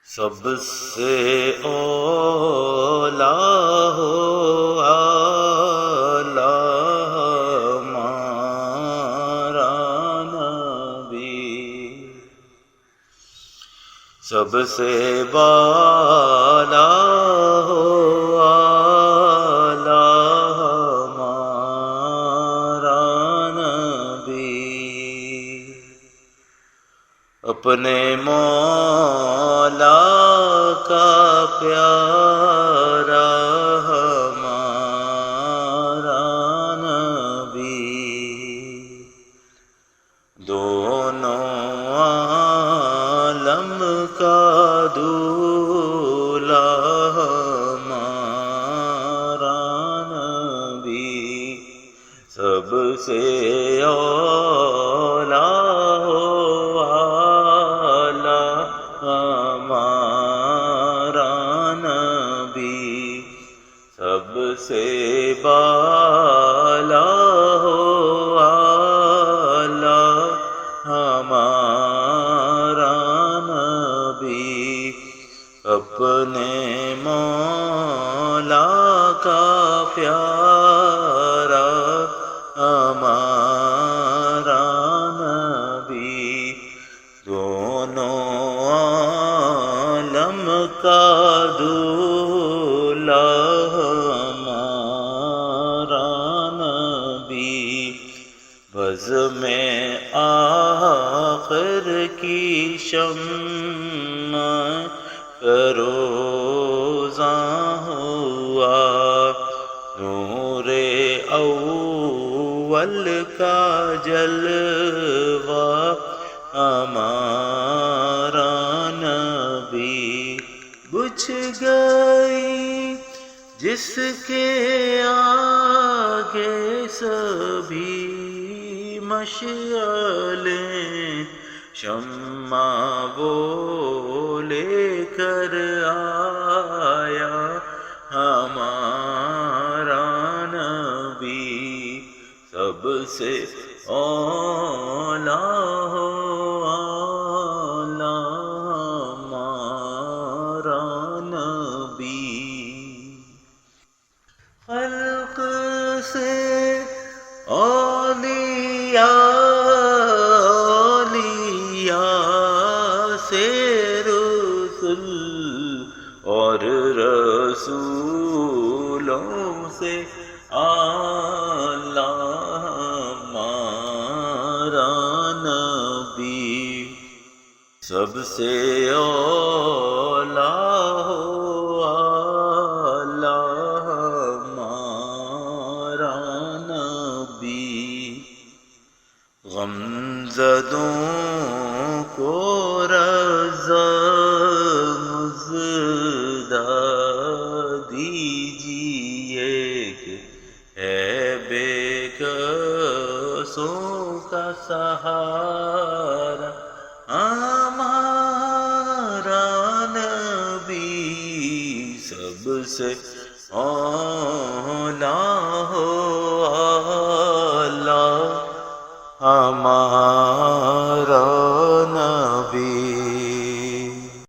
سب سے اولا ہو اعلیٰ ہمارا نبی، سب سے بالا ہو اعلیٰ ہمارا نبی، اپنے مولا کا پیارا ہمارا نبی، دونوں عالم کا دولہا ہمارا نبی، سب سے اولیٰ ہو اعلیٰ ہمارا نبی، سب سے بالا ہو اعلیٰ ہمارا نبی، اپنے مولا کا پیارا ہمارا نبی، دونوں عالم کا دولہا ہمارا نبی، بزم آخر کی شمع فروزاں ہوا، نور اول کا جلوہ ہمارا نبی، بجھ گئی جس کے آگے سبھی مشعلیں، شمع وہ لے کر آیا ہمارا نبی، سب سے اولیٰ ہو اعلیٰ ہمارا نبی، خلق سے اولیاء سے رسل اور رسولوں سے اعلیٰ ہمارا نبی، سب سے اولیٰ ہو اعلیٰ ہمارا نبی، غمزدوں کو رضا مزدہ دیجیے کہ ہے بے کسوں کا سہارا ہمارا نبی، سب سے اولیٰ ہو اعلیٰ ہمارا